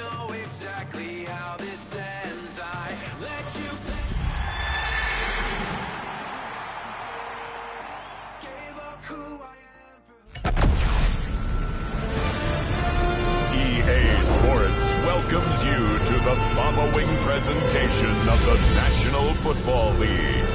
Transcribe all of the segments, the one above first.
know exactly how this ends. I let you gave up who I am for. EA Sports welcomes you to the following presentation of the National Football League.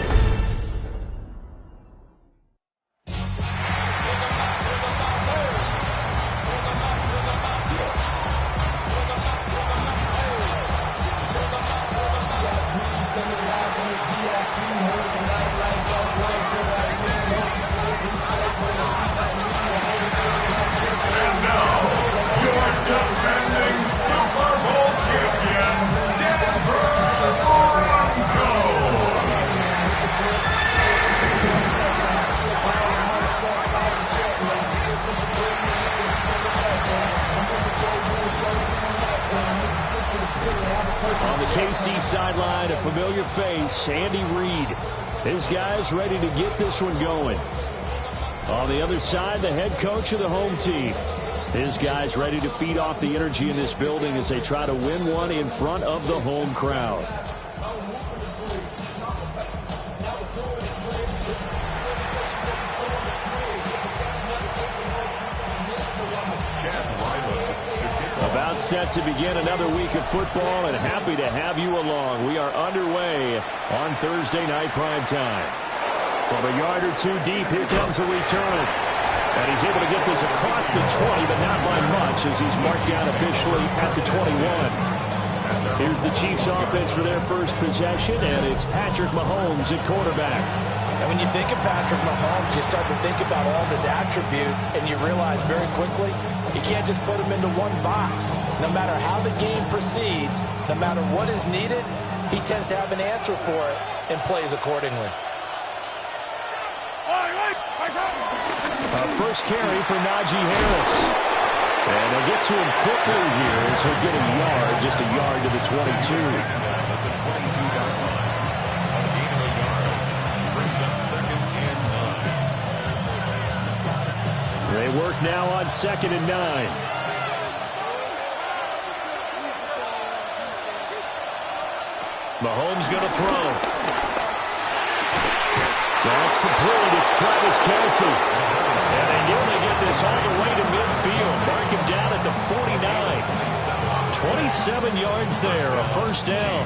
On the KC sideline, a familiar face, Andy Reid. His guys ready to get this one going. On the other side, the head coach of the home team. His guys ready to feed off the energy in this building as they try to win one in front of the home crowd. About set to begin another week of football, and happy to have you along. We are underway on Thursday night prime time. From a yard or two deep, here comes a return. And he's able to get this across the 20, but not by much as he's marked down officially at the 21. Here's the Chiefs offense for their first possession, and it's Patrick Mahomes at quarterback. And when you think of Patrick Mahomes, you start to think about all of his attributes, and you realize very quickly you can't just put him into one box. No matter how the game proceeds, no matter what is needed, he tends to have an answer for it and plays accordingly. First carry for Najee Harris. And they'll get to him quickly here as he'll get a yard, just a yard to the 22. They work now on 2nd and 9. Mahomes going to throw. That's complete. It's Travis Kelce. And they nearly get this all the way to midfield. Mark him down at the 49. 27 yards there, a first down.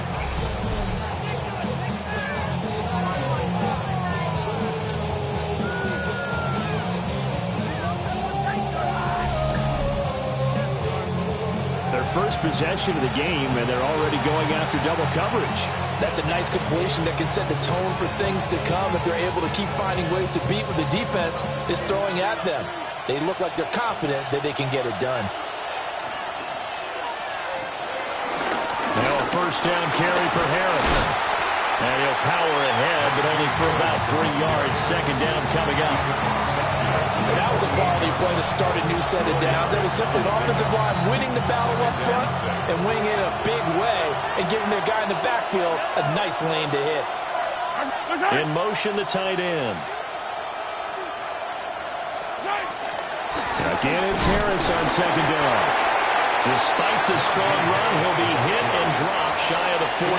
Their first possession of the game, and they're already going after double coverage. That's a nice completion that can set the tone for things to come if they're able to keep finding ways to beat what the defense is throwing at them. They look like they're confident that they can get it done. Now a first down carry for Harris. And he'll power ahead, but only for about 3 yards. Second down coming up. And that was a quality play to start a new set of downs. That was simply an offensive line winning the battle up front and winning it in a big way and giving their guy in the backfield a nice lane to hit. In motion, the tight end. Again, it's Harris on second down. Despite the strong run, he'll be hit and dropped shy of the 45.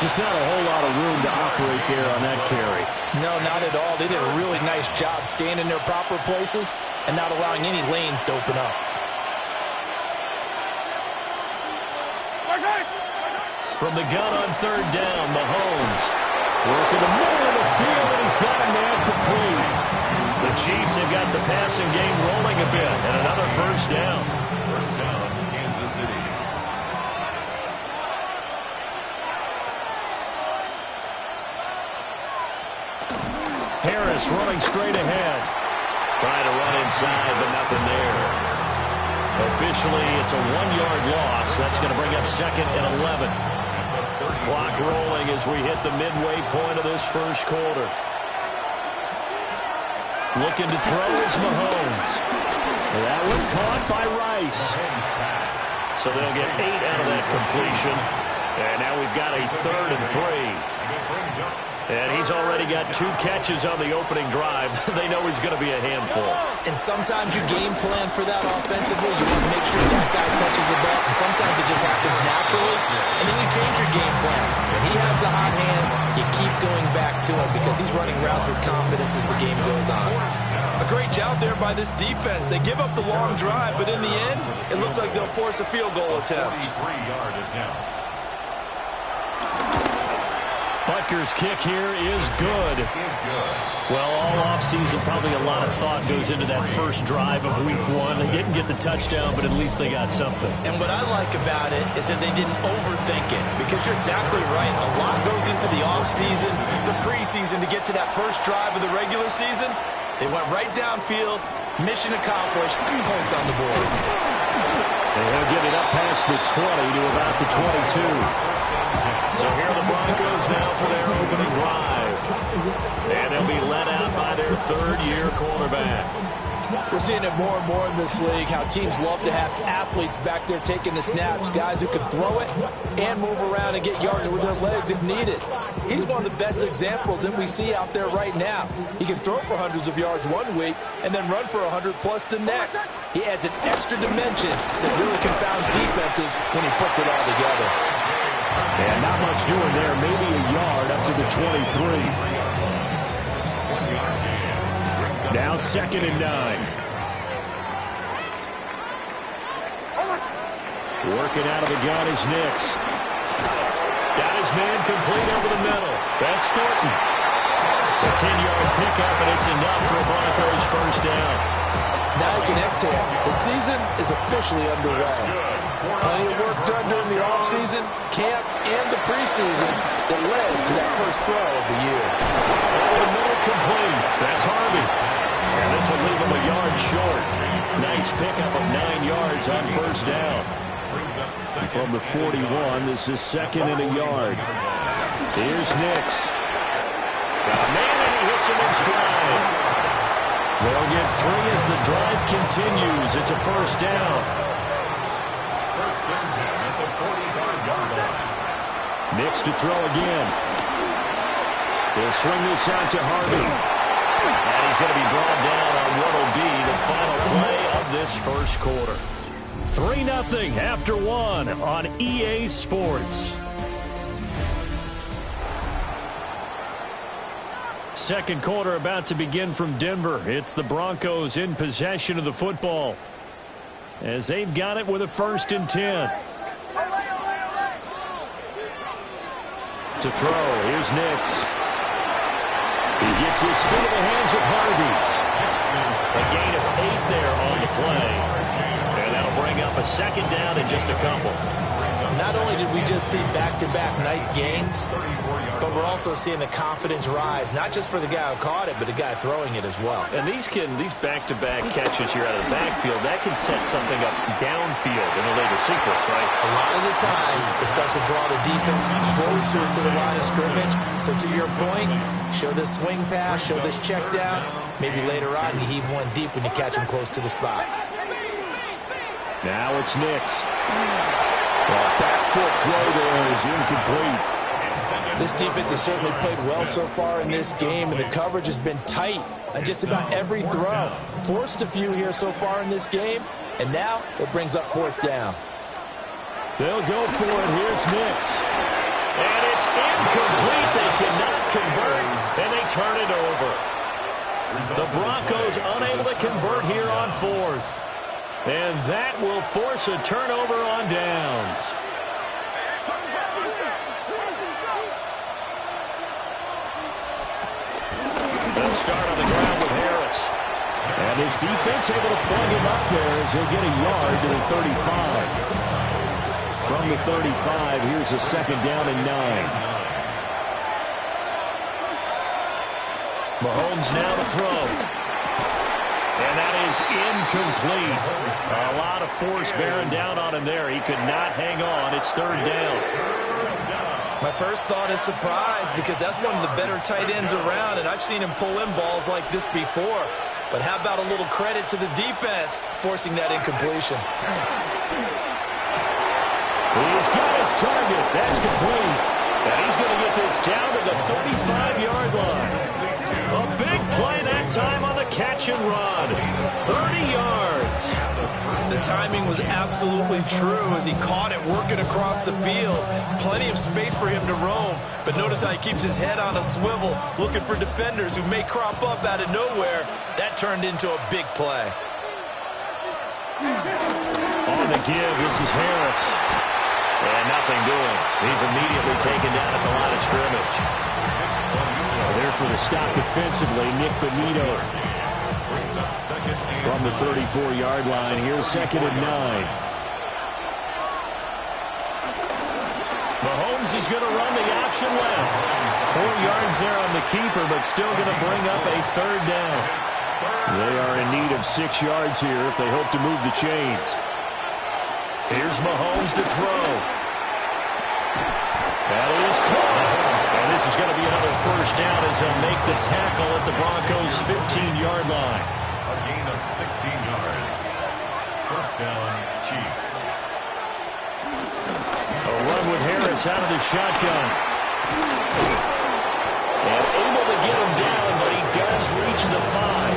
Just not a whole lot of room to operate there on that carry. No, not at all. They did a really nice job staying in their proper places and not allowing any lanes to open up. From the gun on third down, Mahomes working the middle of the field, and he's got a man complete. The Chiefs have got the passing game rolling a bit, and another first down. First down, Kansas City. Harris running straight ahead. Trying to run inside, but nothing there. Officially, it's a 1-yard loss. That's going to bring up 2nd and 11. Clock rolling as we hit the midway point of this first quarter. Looking to throw is Mahomes. That one caught by Rice. So they'll get 8 out of that completion. And now we've got a 3rd and 3. And he's already got 2 catches on the opening drive. They know he's going to be a handful. And sometimes you game plan for that offensively. You want to make sure that guy touches the ball. And sometimes it just happens naturally. And then you change your game plan. When he has the hot hand, you keep going back to him because he's running routes with confidence as the game goes on. A great job there by this defense. They give up the long drive, but in the end, it looks like they'll force a field goal attempt. Butker's kick here is good. Well, all offseason, probably a lot of thought goes into that first drive of week 1. They didn't get the touchdown, but at least they got something. And what I like about it is that they didn't overthink it, because you're exactly right. A lot goes into the offseason, the preseason to get to that first drive of the regular season. They went right downfield, mission accomplished, points on the board. And he'll get it up past the 20 to about the 22. So here are the Broncos now for their opening drive. And they'll be led out by their third-year quarterback. We're seeing it more and more in this league, how teams love to have athletes back there taking the snaps, guys who can throw it and move around and get yards with their legs if needed. He's one of the best examples that we see out there right now. He can throw for hundreds of yards one week and then run for 100+ the next. He adds an extra dimension that really confounds defenses when he puts it all together. And not much doing there, maybe a yard up to the 23. Now 2nd and 9. Working out of the gun is Nix. Got his man complete over the middle. That's Thornton. A 10-yard pickup, and it's enough for a Broncos first down. Now you can exhale. The season is officially underway. Plenty of work done during the offseason, camp, and the preseason that led to that first throw of the year. Over the middle, complete. That's Harvey. And this will leave him a yard short. Nice pickup of 9 yards on first down. And from the 41, this is 2nd and a yard. Here's Nix. Got a man, and he hits him in stride. They'll get 3 as the drive continues. It's a first down. Nix to throw again. They'll swing this out to Harvey. And he's going to be brought down on what will be the final play of this first quarter. 3-0 after 1 on EA Sports. Second quarter about to begin from Denver. It's the Broncos in possession of the football, as they've got it with a 1st and 10. To throw, here's Nix. He gets his feet in the hands of Harvey. A gain of 8 there on the play. And that'll bring up a 2nd down in just a couple. Not only did we just see back-to-back nice gains, but we're also seeing the confidence rise, not just for the guy who caught it, but the guy throwing it as well. And these back-to-back catches here out of the backfield, that can set something up downfield in a later sequence, right? A lot of the time, it starts to draw the defense closer to the line of scrimmage. So to your point, show this swing pass, show this check down. Maybe later on, you heave one deep when you catch him close to the spot. Now it's Nix. Well, back foot throw there is incomplete. This defense has certainly played well so far in this game, and the coverage has been tight on just about every throw. Forced a few here so far in this game, and now it brings up 4th down. They'll go for it. Here's Nix. And it's incomplete. They cannot convert, and they turn it over. The Broncos unable to convert here on 4th. And that will force a turnover on downs. They'll start on the ground with Harris. And his defense able to plug him up there as he'll get a yard to the 35. From the 35, here's a 2nd down and 9. Mahomes now to throw. And that is incomplete. A lot of force bearing down on him there. He could not hang on. It's 3rd down. My first thought is surprise, because that's one of the better tight ends around, and I've seen him pull in balls like this before. But how about a little credit to the defense forcing that incompletion? He's got his target. That's complete. And he's going to get this down to the 35-yard line. A big play that time on the catch and run. 30 yards. The timing was absolutely true as he caught it working across the field. Plenty of space for him to roam. But notice how he keeps his head on a swivel, looking for defenders who may crop up out of nowhere. That turned into a big play. On the give, this is Harris. And nothing doing. He's immediately taken down at the line of scrimmage. There for the stop defensively, Nick Benito. From the 34-yard line, here's 2nd and 9. Mahomes is going to run the option left. 4 yards there on the keeper, but still going to bring up a 3rd down. They are in need of 6 yards here if they hope to move the chains. Here's Mahomes to throw. That is caught. And this is going to be another 1st down as they'll make the tackle at the Broncos' 15-yard line. A gain of 16 yards. 1st down, Chiefs. A run with Harris out of the shotgun. And able to get him down, but he does reach the 5.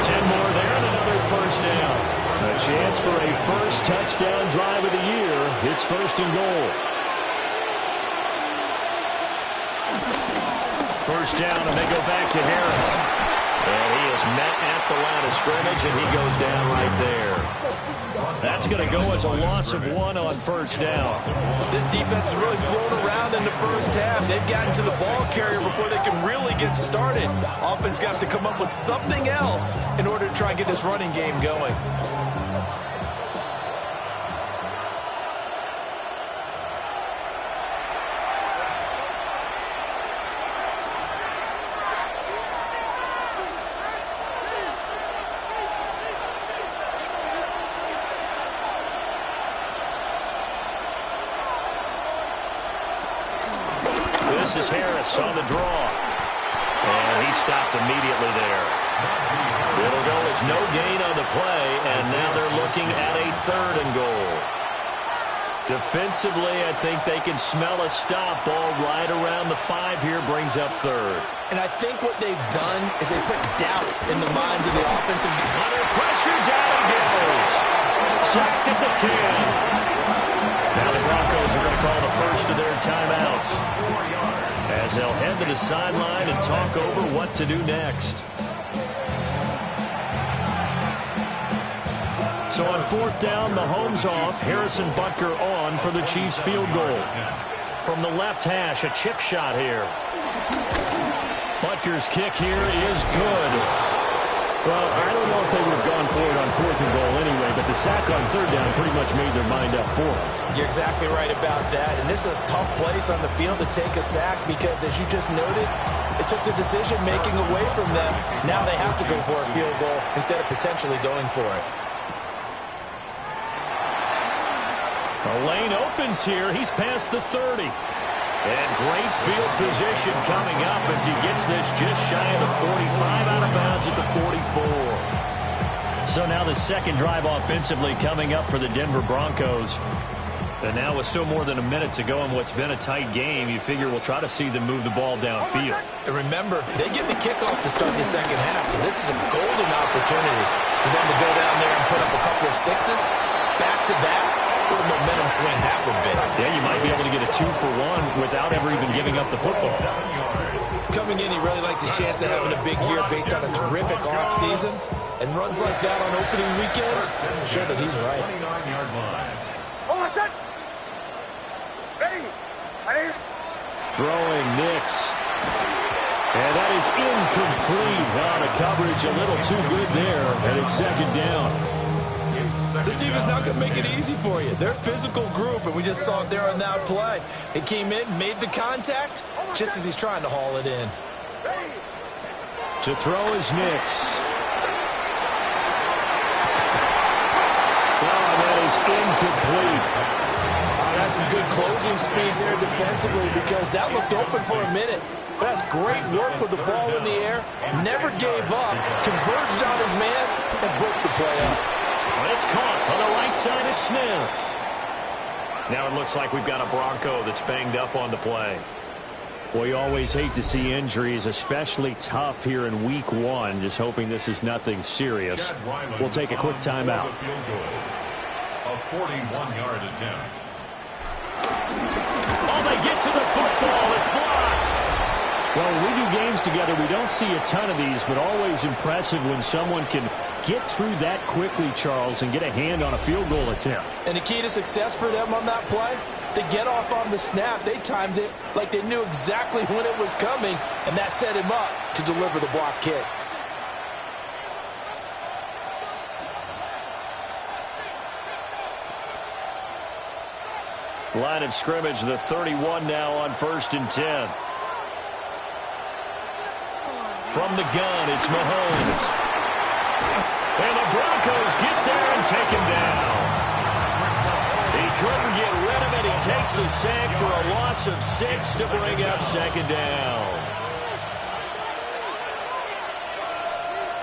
10 more there and another 1st down. A chance for a first touchdown drive of the year. It's 1st and goal. 1st down, and they go back to Harris. And he is met at the line of scrimmage, and he goes down right there. That's going to go as a loss of 1 on 1st down. This defense has really flown around in the 1st half. They've gotten to the ball carrier before they can really get started. Offense got to come up with something else in order to try and get this running game going. This is Harris on the draw. And he stopped immediately there. It'll go as no gain on the play, and now they're looking at a 3rd and goal. Defensively, I think they can smell a stop. Ball right around the 5 here, brings up 3rd. And I think what they've done is they put doubt in the minds of the offensive. Under pressure, down he goes. Sacked at the 10. Now the Broncos are going to call the first of their timeouts as they'll head to the sideline and talk over what to do next. So on 4th down, Mahomes off, Harrison Butker on for the Chiefs field goal. From the left hash, a chip shot here. Butker's kick here is good. Well, I don't know if they would have gone for it on 4th and goal anyway, but the sack on 3rd down pretty much made their mind up for it. You're exactly right about that. And this is a tough place on the field to take a sack because, as you just noted, it took the decision-making away from them. Now they have to go for a field goal instead of potentially going for it. The lane opens here. He's past the 30. And great field position coming up as he gets this just shy of the 45, out of bounds at the 44. So now the 2nd drive offensively coming up for the Denver Broncos. And now with still more than a minute to go in what's been a tight game, you figure we'll try to see them move the ball downfield. And remember, they get the kickoff to start the 2nd half, so this is a golden opportunity for them to go down there and put up a couple of 6s back-to-back. What a momentum swing that would be. Yeah, you might be able to get a 2-for-1 without ever even giving up the football. Coming in, he really liked his chance of having a big year based on a terrific offseason. And runs like that on opening weekend show that he's right. Throwing Nix. And that is incomplete. Wow, the coverage a little too good there. And it's 2nd down. This defense not going to make it easy for you. They're a physical group, and we just saw it there on that play. It came in, made the contact, just as he's trying to haul it in. To throw is Nix. Oh, that is incomplete. That's some good closing speed there defensively because that looked open for a minute. That's great work with the ball in the air. Never gave up, converged on his man, and broke the play up. It's caught on the right side at Smith. Now it looks like we've got a Bronco that's banged up on the play. Well, you always hate to see injuries, especially tough here in week 1. Just hoping this is nothing serious. We'll take a quick timeout. A 41-yard attempt. Oh, they get to the football. It's blocked. Well, when we do games together, we don't see a ton of these, but always impressive when someone can get through that quickly, Charles, and get a hand on a field goal attempt. And the key to success for them on that play, to get off on the snap, they timed it like they knew exactly when it was coming, and that set him up to deliver the block kick. Line of scrimmage, the 31 now on 1st and 10. From the gun, it's Mahomes. And the Broncos get there and take him down. He couldn't get rid of it. He takes a sack for a loss of 6 to bring up 2nd down.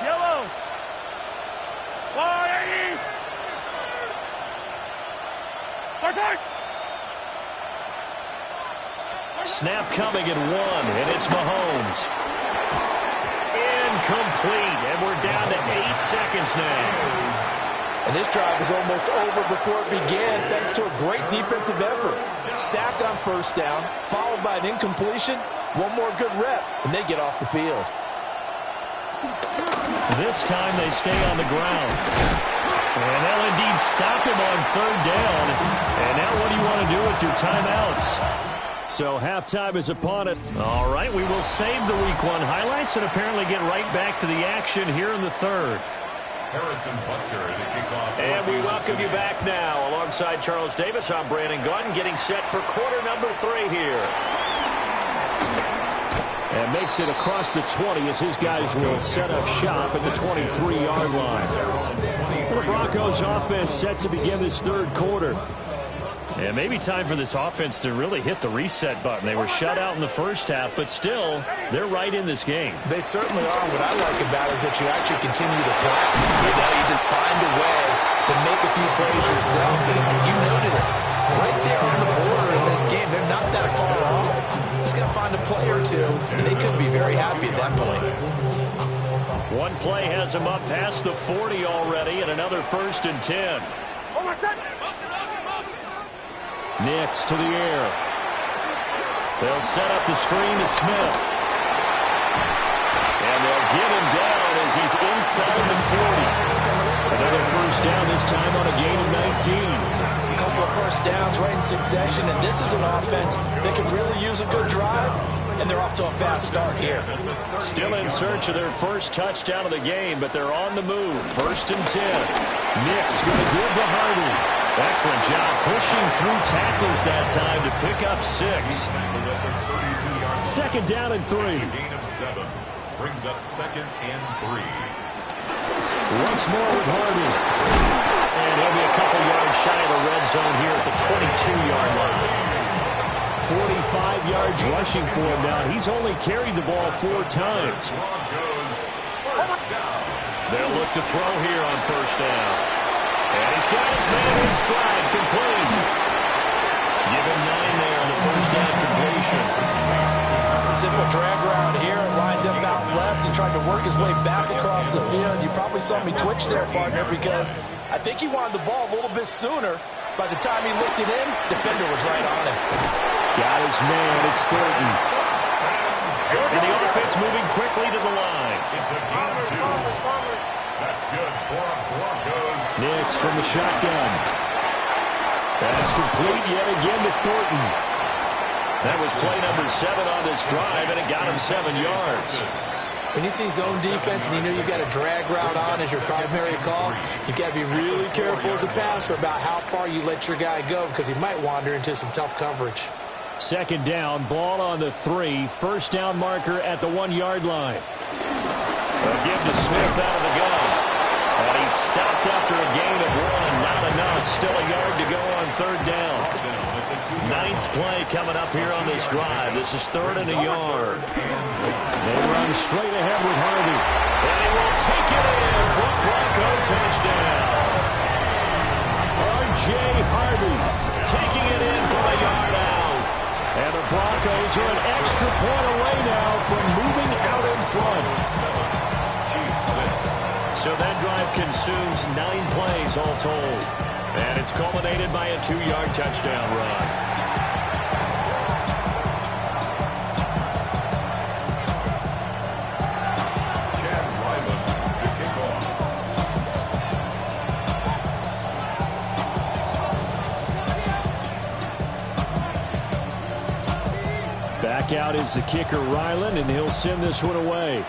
Yellow. 180. Snap coming at 1, and it's Mahomes. Incomplete, and we're down to 8 seconds now. And this drive was almost over before it began thanks to a great defensive effort. Sacked on 1st down, followed by an incompletion. One more good rep, and they get off the field. This time they stay on the ground. And they'll indeed stop him on 3rd down. And now what do you want to do with your timeouts? So halftime is upon it. All right, we will save the week 1 highlights and apparently get right back to the action here in the 3rd. Harrison Butker to kick off. And we welcome you back now. Alongside Charles Davis, I'm Brandon Gaudin, getting set for quarter number 3 here. And makes it across the 20 as his guys will set up shop at the 23-yard line. The Broncos offense set to begin this 3rd quarter. And maybe time for this offense to really hit the reset button. They were shut out in the 1st half, but still, they're right in this game. They certainly are. What I like about it is that you actually continue to play. You just find a way to make a few plays yourself. And you noted it. Right there on the border in this game, they're not that far off. Just got to find a play or two, and they could be very happy at that point. One play has them up past the 40 already, and another 1st and 10. Nix to the air. They'll set up the screen to Smith. And they'll get him down as he's inside the 40. Another 1st down, this time on a gain of 19. A couple of 1st downs right in succession, and this is an offense that can really use a good drive, and they're off to a fast start here. Still in search of their 1st touchdown of the game, but they're on the move. 1st and 10. Nix going to give to Hardy. Excellent job pushing through tacklers that time to pick up 6. 2nd down and 3. Gain of 7 brings up 2nd and 3. Once more with Hardy. And he'll be a couple yards shy of the red zone here at the 22-yard line. 45 yards rushing for him now. He's only carried the ball 4 times. They'll look to throw here on 1st down. And he's got his man in stride, complete. Give him 9 there on the 1st down completion. Simple drag around here, lined up out left and tried to work his way back across the field. You probably saw me twitch there, partner, because I think he wanted the ball a little bit sooner. By the time he looked it in, defender was right on him. Got his man, it's Thornton. And the offense moving quickly to the line. It's a gain of 2. That's good for Broncos. Nix from the shotgun. That's complete yet again to Thornton. That was play number 7 on this drive, and it got him 7 yards. When you see zone defense and you know you've got a drag route on as your primary call, you've got to be really careful as a passer about how far you let your guy go because he might wander into some tough coverage. 2nd down, ball on the 3. 1st down marker at the 1-yard line. They'll give to Smith out of the gun. And he's stopped after a gain of 1. Not enough. Still a yard to go on 3rd down. 9th play coming up here on this drive. This is 3rd and a yard. They run straight ahead with Harvey. And he will take it in for a Bronco touchdown. R.J. Harvey taking it extra point away now from moving out in front. So that drive consumes 9 plays all told. And it's culminated by a 2-yard touchdown run. Back out is the kicker, Ryland, and he'll send this one away.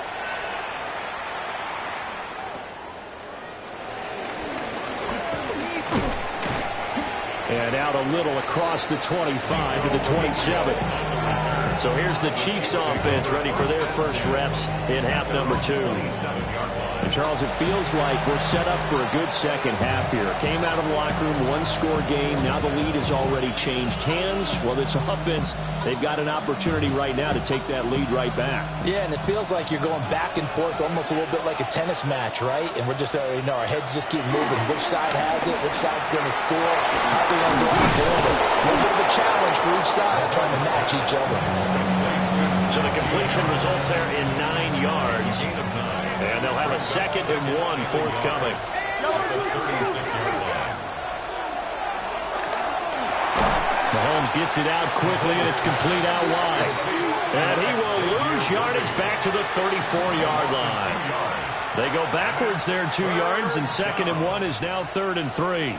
And out a little across the 25 to the 27. So here's the Chiefs offense ready for their first reps in half number 2. And Charles, it feels like we're set up for a good second half here. Came out of the locker room, 1-score game. Now the lead has already changed hands. Well, this offense, they've got an opportunity right now to take that lead right back. Yeah, and it feels like you're going back and forth almost a little bit like a tennis match, right? And we're just already know our heads just keep moving. Which side has it? Which side's going to score? How are they going to go out doing it? A little bit of a challenge for each side, trying to match each other. So the completion results there in 9 yards. And they'll have a 2nd and 1 forthcoming. Mahomes gets it out quickly, and it's complete out wide. And he will lose yardage back to the 34-yard line. They go backwards there 2 yards, and 2nd and 1 is now 3rd and 3.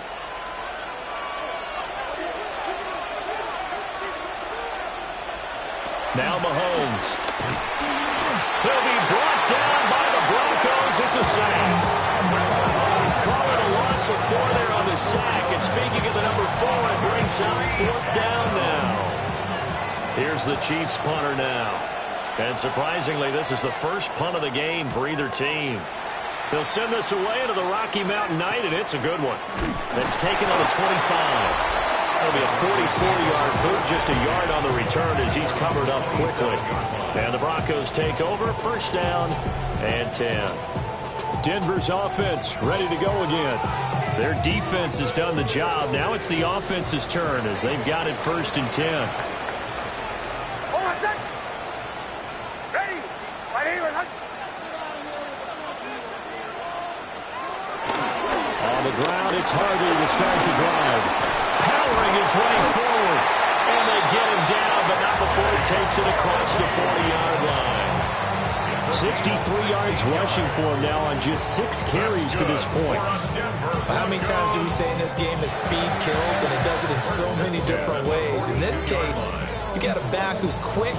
Now Mahomes. He'll be brought down by the Broncos. It's a sack. Call it a loss of 4 there on the sack. And speaking of the number 4, it brings up 4th down now. Here's the Chiefs punter now. And surprisingly, this is the first punt of the game for either team. They'll send this away into the Rocky Mountain night, and it's a good one. That's taken on the 25. That'll be a 44-yard boot, just a yard on the return as he's covered up quickly. And the Broncos take over, 1st down and 10. Denver's offense ready to go again. Their defense has done the job. Now it's the offense's turn as they've got it 1st and 10. On the ground, it's Hardy to start the drive. Powering his way forward. And they get him down, but not before he takes it across the 40-yard line. 63 yards rushing for him now on just 6 carries to this point. How many times do we say in this game that speed kills, and it does it in so many different ways? In this case, you got a back who's quick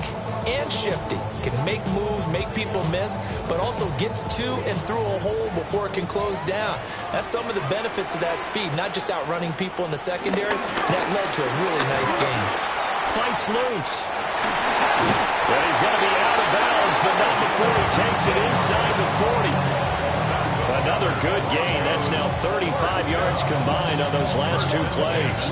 and shifty, can make moves, make people miss, but also gets to and through a hole before it can close down. That's some of the benefits of that speed, not just outrunning people in the secondary. That led to a really nice game. Fights loose. And he's going to be out of bounds, but not before he takes it inside the 40. Another good gain. That's now 35 yards combined on those last 2 plays.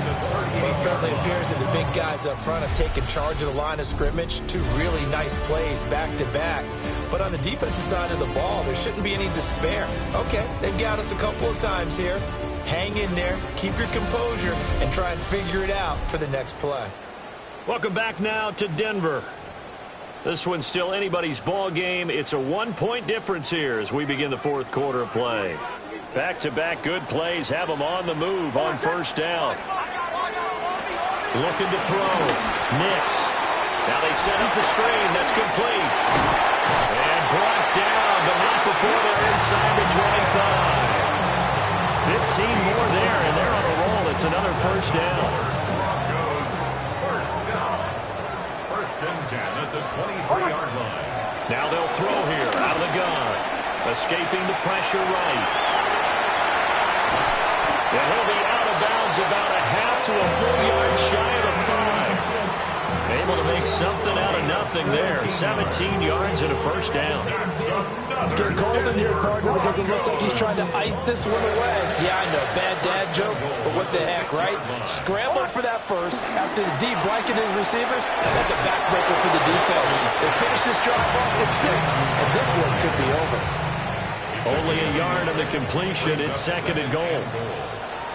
Well, it certainly appears that the big guys up front have taken charge of the line of scrimmage. 2 really nice plays back-to-back. But on the defensive side of the ball, there shouldn't be any despair. Okay, they've got us a couple of times here. Hang in there, keep your composure, and try and figure it out for the next play. Welcome back now to Denver. This one's still anybody's ball game. It's a 1-point difference here as we begin the 4th quarter of play. Back-to-back good plays have them on the move on 1st down. Looking to throw. Nix. Now they set up the screen. That's complete. And brought down, but not before they're inside the 25. 15 more there, and they're on a roll. It's another 1st down. 1st and 10 at the 23-yard line. Now they'll throw here out of the gun. Escaping the pressure right. And he'll be out of bounds about a half to a full yard shy of the 5. Able to make something out of nothing there. 17 yards and a 1st down. It's getting cold in here, partner, because it looks like he's trying to ice this one away. Yeah, I know, bad dad joke, but what the heck, right? Scrambled for that first after the deep blanket his receivers, and that's a backbreaker for the defense. They finish this drive off at 6, and this one could be over. Only a yard on the completion. It's 2nd and goal.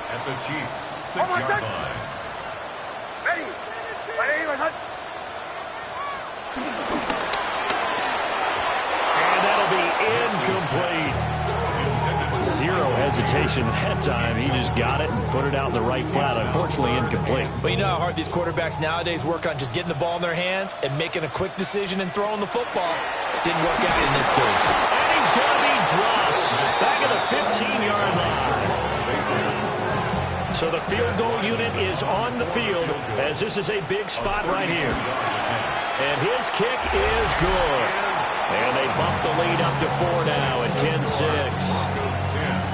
At the Chiefs' 6-yard line. Ready. And that'll be incomplete. Zero hesitation that time. He just got it and put it out in the right flat. Unfortunately, incomplete. But you know how hard these quarterbacks nowadays work on just getting the ball in their hands and making a quick decision and throwing the football. Didn't work out in this case. And he's going to be dropped back at the 15-yard line. So the field goal unit is on the field as this is a big spot right here. And his kick is good. And they bump the lead up to 4 now at 10-6.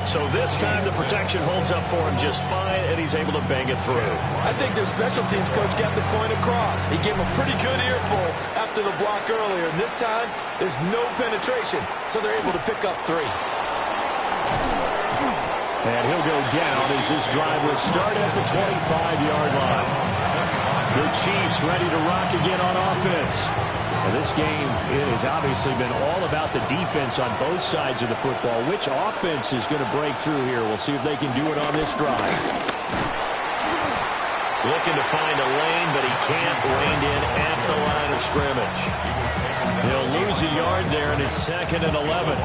So this time the protection holds up for him just fine, and he's able to bang it through. I think their special teams coach got the point across. He gave him a pretty good earful after the block earlier. And this time, there's no penetration, so they're able to pick up 3. And he'll go down as this drive will start at the 25-yard line. The Chiefs ready to rock again on offense. Well, this game, it has obviously been all about the defense on both sides of the football. Which offense is going to break through here? We'll see if they can do it on this drive. Looking to find a lane, but he can't land in at the line of scrimmage. They'll lose a yard there, and it's 2nd and 11.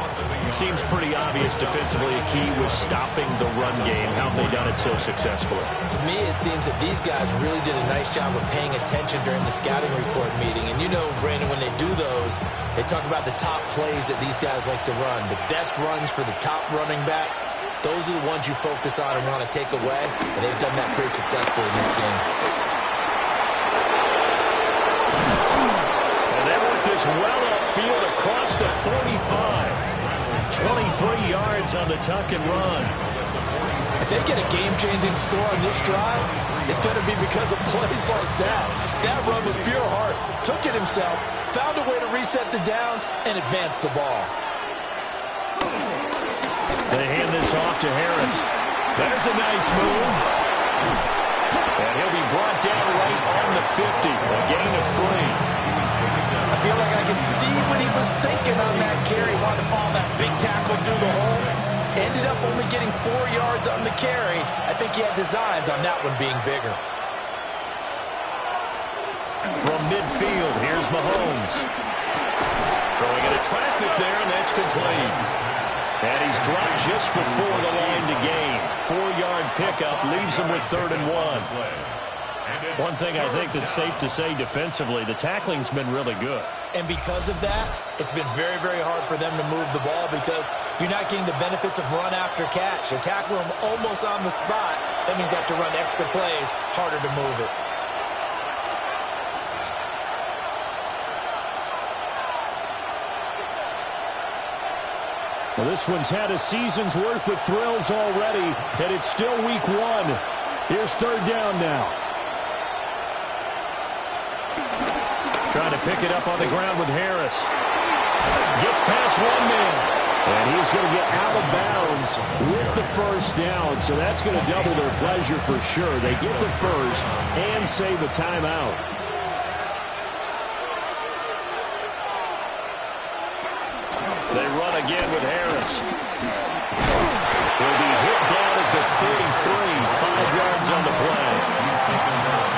Seems pretty obvious defensively a key was stopping the run game. How have they done it so successfully? To me, it seems that these guys really did a nice job of paying attention during the scouting report meeting. And you know, Brandon, when they do those, they talk about the top plays that these guys like to run. The best runs for the top running back. Those are the ones you focus on and want to take away. And they've done that pretty successfully in this game. Well upfield across the 45. 23 yards on the tuck and run. If they get a game-changing score on this drive, it's going to be because of plays like that. That run was pure heart. Took it himself, found a way to reset the downs, and advance the ball. They hand this off to Harris. There's a nice move. And he'll be brought down right on the 50. A gain of 3. I feel like I can see what he was thinking on that carry. Wanted to follow that big tackle through the hole. Ended up only getting 4 yards on the carry. I think he had designs on that one being bigger. From midfield, here's Mahomes. Throwing into traffic there, and that's complete. And he's dropped just before the line to gain. 4-yard pickup leaves him with 3rd and 1. One thing I think that's safe to say defensively, the tackling's been really good. And because of that, it's been very, very hard for them to move the ball because you're not getting the benefits of run after catch. They're tackling them almost on the spot. That means they have to run extra plays, harder to move it. Well, this one's had a season's worth of thrills already, and it's still week 1. Here's 3rd down now. Trying to pick it up on the ground with Harris. Gets past 1 man. And he's going to get out of bounds with the 1st down. So that's going to double their pleasure for sure. They get the 1st and save a timeout. They run again with Harris. He'll be hit down at the 33. 5 yards on the play.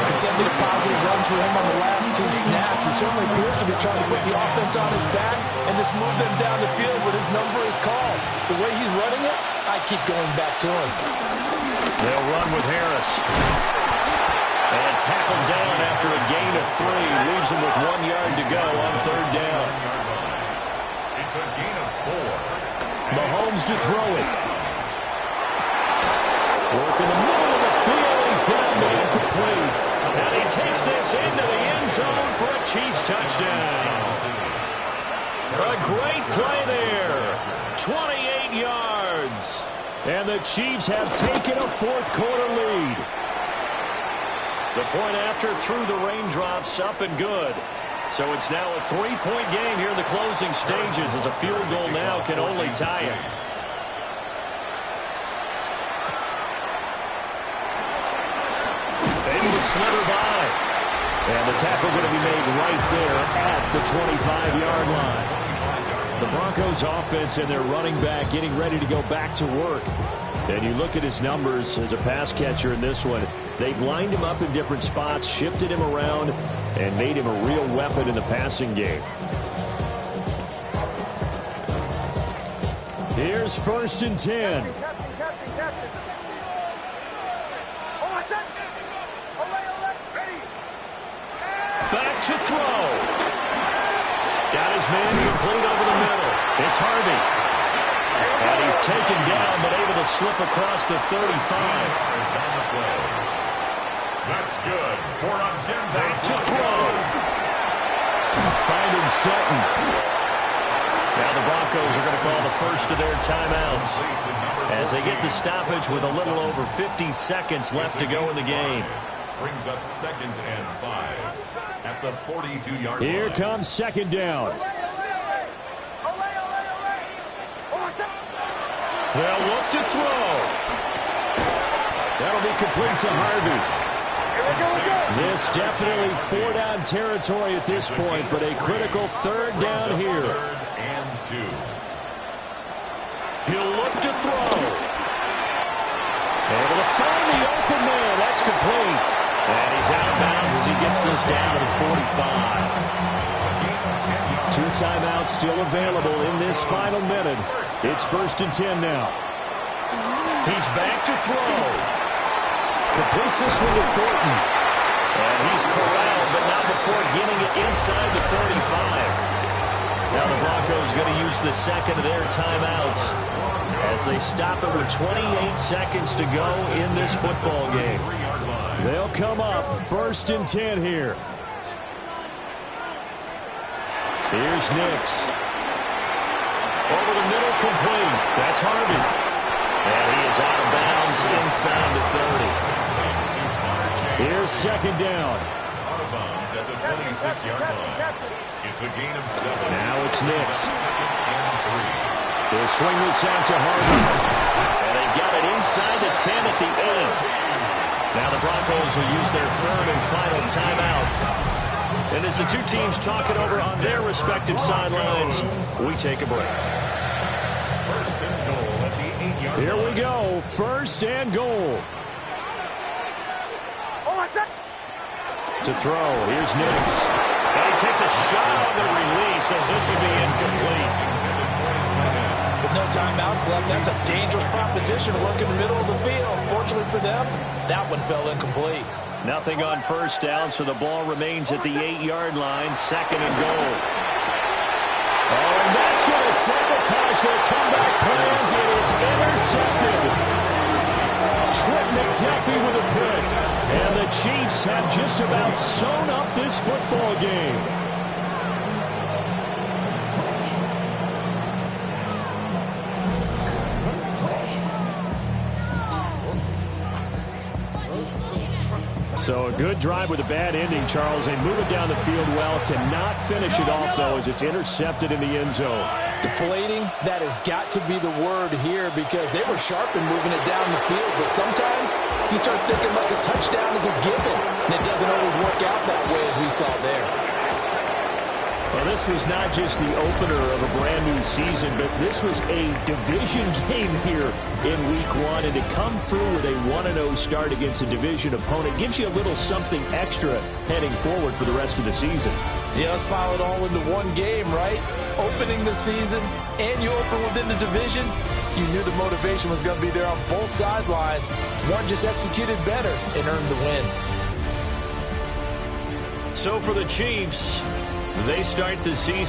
Consecutive positive runs for him on the last 2 snaps. He certainly appears to be trying to put the offense on his back and just move them down the field when his number is called. The way he's running it, I keep going back to him. They'll run with Harris. And tackled down after a gain of 3. Leaves him with 1 yard to go on 3rd down. It's a gain of 4. Mahomes to throw it. Work in the middle of the field. He's got a man complete. And he takes this into the end zone for a Chiefs touchdown. A great play there. 28 yards. And the Chiefs have taken a 4th quarter lead. The point after through the raindrops up and good. So it's now a 3-point game here in the closing stages as a field goal now can only tie it. Able to slither by. And the tackle going to be made right there at the 25-yard line. The Broncos offense and their running back getting ready to go back to work. And you look at his numbers as a pass catcher in this one. They've lined him up in different spots, shifted him around, and made him a real weapon in the passing game. Here's 1st and 10. Back to throw. Got his man complete over the middle. It's Harvey. And he's taken down, but able to slip across the 35. That's good for a Denver. Back to throw. Finding Sutton. Now the Broncos are going to call the first of their timeouts as they get the stoppage with a little over 50 seconds left to go in the game. Brings up 2nd and 5 at the 42-yard line. Here comes 2nd down. They'll look to throw. That'll be complete to Harvey. This definitely 4-down territory at this point, but a critical 3rd down here. 3rd and 2. He'll look to throw. Able to find the open man. That's complete. And he's out of bounds as he gets this down to the 45. 2 timeouts still available in this final minute. It's 1st and 10 now. He's back to throw. Completes this one to Thornton. And he's corralled, but not before getting it inside the 35. Now the Broncos going to use the second of their timeouts as they stop it with 28 seconds to go in this football game. They'll come up 1st and 10 here. Here's Nix. Over the middle, complete. That's Harvey. And he is out of bounds inside the 30. Here's 2nd down. Out of bounds at the 26-yard line. It's a gain of 7. Now it's Nix. 2nd and 3. They'll swing this out to Harvey. And they got it inside the 10 at the 8. Now the Broncos will use their 3rd and final timeout. And as the two teams talk it over on their respective sidelines, we take a break. 1st and goal at the 8-yard line. Here we go. 1st and goal. To throw. Here's Nix. And he takes a shot on the release as this will be incomplete. With no timeouts left, that's a dangerous proposition. Work in the middle of the field. Fortunately for them, that one fell incomplete. Nothing on 1st down, so the ball remains at the 8-yard line. 2nd and goal. Oh, and that's going to sabotage their comeback plans. It is intercepted. Trent McDuffie with a pick. And the Chiefs have just about sewn up this football game. So a good drive with a bad ending, Charles. They move it down the field well. Cannot finish it off, though, as it's intercepted in the end zone. Deflating, that has got to be the word here because they were sharp in moving it down the field. But sometimes you start thinking like a touchdown is a given, and it doesn't always work out that way as we saw there. Well, this was not just the opener of a brand-new season, but this was a division game here in Week 1. And to come through with a 1-0 start against a division opponent gives you a little something extra heading forward for the rest of the season. Yeah, let's pile it all into one game, right? Opening the season, and you open within the division. You knew the motivation was going to be there on both sidelines. One just executed better and earned the win. So for the Chiefs, they start the season